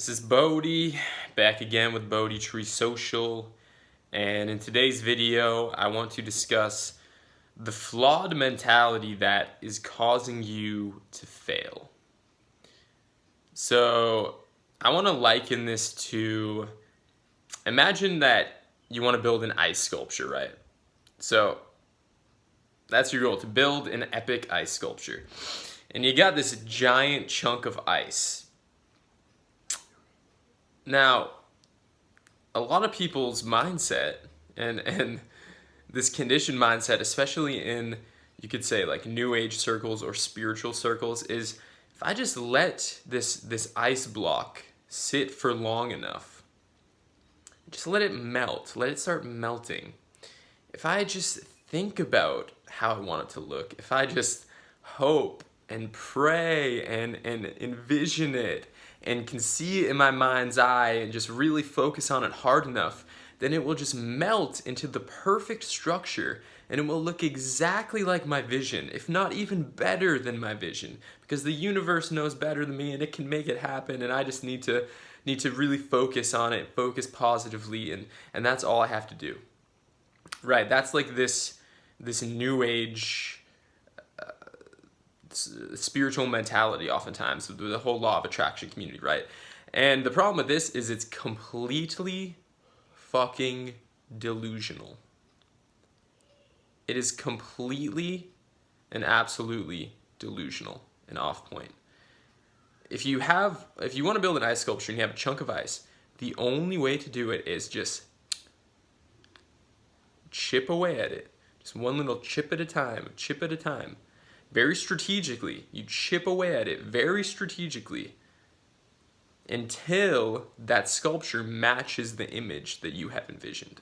This is Bodie, back again with Bodie Tree Social, and in today's video I want to discuss the flawed mentality that is causing you to fail. So I want to liken this to, imagine that you want to build an ice sculpture, right? So that's your goal, to build an epic ice sculpture. And you got this giant chunk of ice. Now, a lot of people's mindset and this conditioned mindset, especially in, you could say, like new age circles or spiritual circles, is if I just let this ice block sit for long enough, just let it melt, let it start melting. If I just think about how I want it to look, if I just hope and pray and envision it and can see it in my mind's eye and just really focus on it hard enough, then it will just melt into the perfect structure and it will look exactly like my vision, if not even better than my vision, because the universe knows better than me and it can make it happen, and I just need to really focus on it, focus positively, and that's all I have to do. Right, that's like this new age spiritual mentality oftentimes, the whole law of attraction community, right? And the problem with this is it's completely fucking delusional. It is completely and absolutely delusional and off point. If you want to build an ice sculpture and you have a chunk of ice, the only way to do it is just chip away at it. Just one little chip at a time. Very strategically. You chip away at it very strategically until that sculpture matches the image that you have envisioned.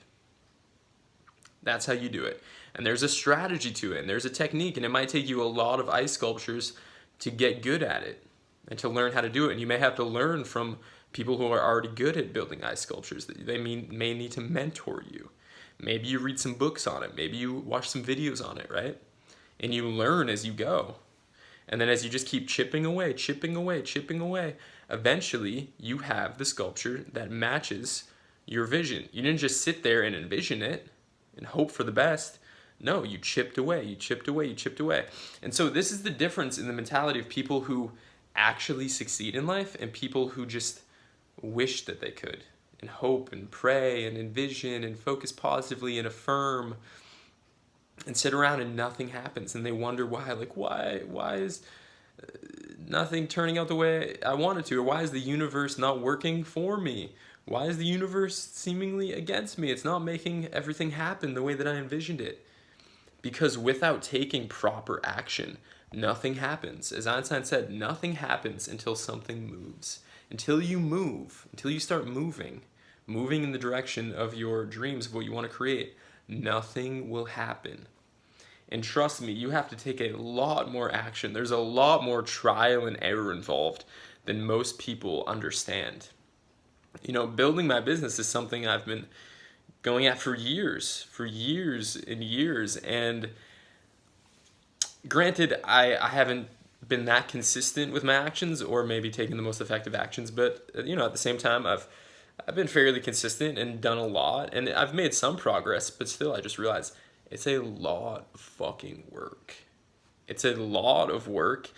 That's how you do it. And there's a strategy to it, and there's a technique, and it might take you a lot of ice sculptures to get good at it and to learn how to do it. And you may have to learn from people who are already good at building ice sculptures. They may need to mentor you. Maybe you read some books on it. Maybe you watch some videos on it, right? And you learn as you go. And then as you just keep chipping away, eventually you have the sculpture that matches your vision. You didn't just sit there and envision it and hope for the best. No, you chipped away. And so this is the difference in the mentality of people who actually succeed in life and people who just wish that they could, and hope and pray and envision and focus positively and affirm and sit around and nothing happens, and they wonder why. Like, why is nothing turning out the way I want it to? Or why is the universe not working for me? Why is the universe seemingly against me? It's not making everything happen the way that I envisioned it. Because without taking proper action, nothing happens. As Einstein said, nothing happens until something moves. Until you move, until you start moving in the direction of your dreams, of what you want to create, nothing will happen. And trust me, you have to take a lot more action. There's a lot more trial and error involved than most people understand. You know, building my business is something I've been going at for years and years. And granted, I haven't been that consistent with my actions, or maybe taking the most effective actions, but you know, at the same time, I've been fairly consistent and done a lot, and I've made some progress, but still I just realized it's a lot of fucking work. It's a lot of work,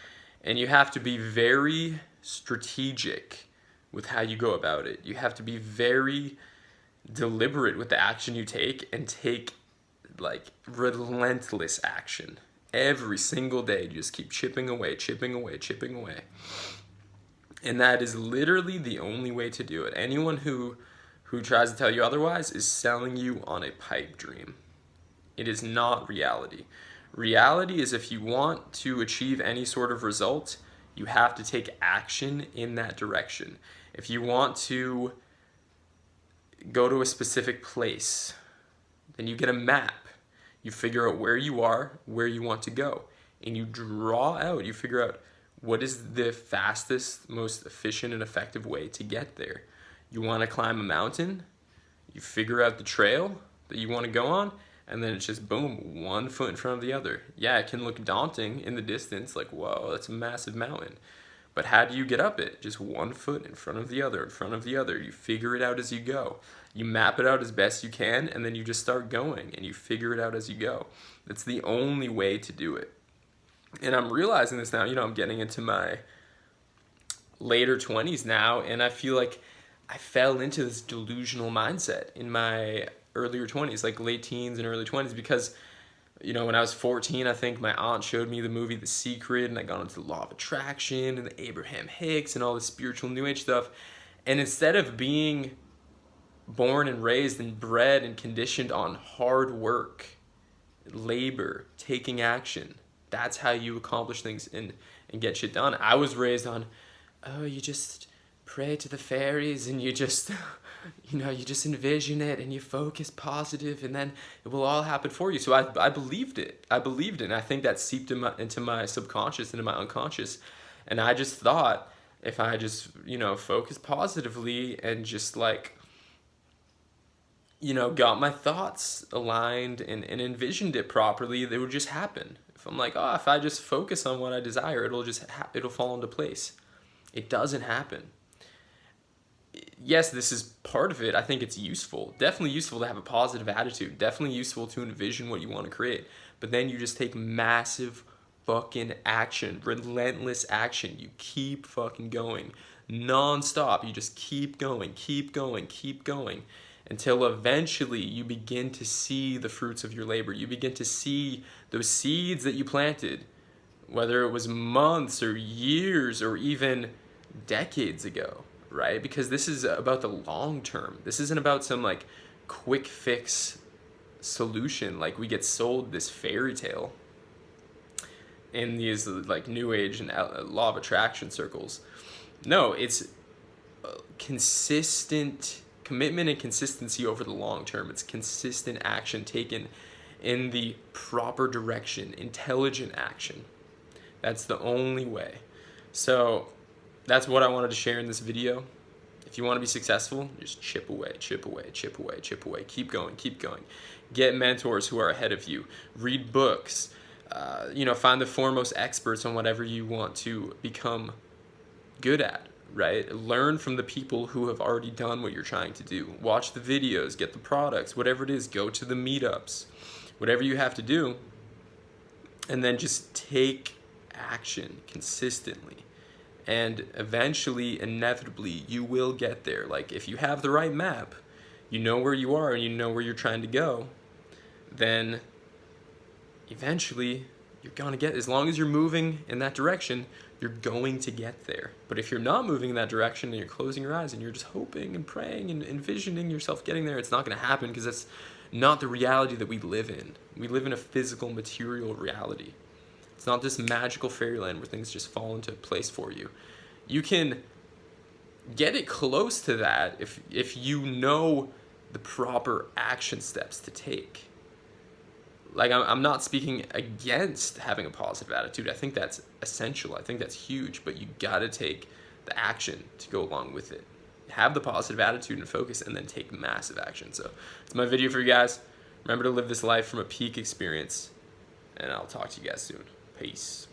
and you have to be very strategic with how you go about it. You have to be very deliberate with the action you take, and take like relentless action. Every single day, you just keep chipping away. And that is literally the only way to do it. Anyone who tries to tell you otherwise is selling you on a pipe dream. It is not reality. Reality is, if you want to achieve any sort of result, you have to take action in that direction. If you want to go to a specific place, then you get a map. You figure out where you are, where you want to go, and you figure out what is the fastest, most efficient and effective way to get there. You want to climb a mountain, you figure out the trail that you want to go on, and then it's just boom, one foot in front of the other. Yeah, it can look daunting in the distance, like, whoa, that's a massive mountain. But how do you get up it? Just one foot in front of the other, in front of the other. You figure it out as you go. You map it out as best you can, and then you just start going, and you figure it out as you go. That's the only way to do it. And I'm realizing this now, I'm getting into my later 20s now, and I feel like I fell into this delusional mindset in my earlier 20s, like late teens and early 20s, because when I was 14, I think my aunt showed me the movie The Secret, and I got into the law of attraction and the Abraham Hicks and all the spiritual new age stuff. And instead of being born and raised and bred and conditioned on hard work, labor, taking action, that's how you accomplish things and get shit done. I was raised on, you just pray to the fairies and you just you just envision it and you focus positive and then it will all happen for you. So I believed it. And I think that seeped into my subconscious, into my unconscious. And I just thought if I just, focus positively and just got my thoughts aligned and envisioned it properly, they would just happen. If I'm like, if I just focus on what I desire, it'll fall into place. It doesn't happen. Yes, this is part of it. I think it's useful. Definitely useful to have a positive attitude. Definitely useful to envision what you want to create. But then you just take massive fucking action, relentless action. You keep fucking going non-stop. You just keep going until eventually you begin to see the fruits of your labor. You begin to see those seeds that you planted, whether it was months or years or even decades ago. Right? Because this is about the long term. This isn't about some quick fix solution. We get sold this fairy tale in these new age and law of attraction circles. No, it's consistent commitment and consistency over the long term. It's consistent action taken in the proper direction, intelligent action. That's the only way. So that's what I wanted to share in this video. If you want to be successful, just chip away. Keep going. Get mentors who are ahead of you. Read books. Find the foremost experts on whatever you want to become good at, right? Learn from the people who have already done what you're trying to do. Watch the videos, get the products, whatever it is. Go to the meetups, whatever you have to do. And then just take action consistently. And eventually, inevitably, you will get there. If you have the right map, you know where you are and you know where you're trying to go, then eventually you're going to get, as long as you're moving in that direction, you're going to get there. But if you're not moving in that direction and you're closing your eyes and you're just hoping and praying and envisioning yourself getting there, it's not going to happen, because that's not the reality that we live in. We live in a physical, material reality. It's not this magical fairyland where things just fall into place for you. You can get it close to that if you know the proper action steps to take. I'm not speaking against having a positive attitude. I think that's essential. I think that's huge. But you gotta take the action to go along with it. Have the positive attitude and focus, and then take massive action. So it's my video for you guys. Remember to live this life from a peak experience, and I'll talk to you guys soon. Peace.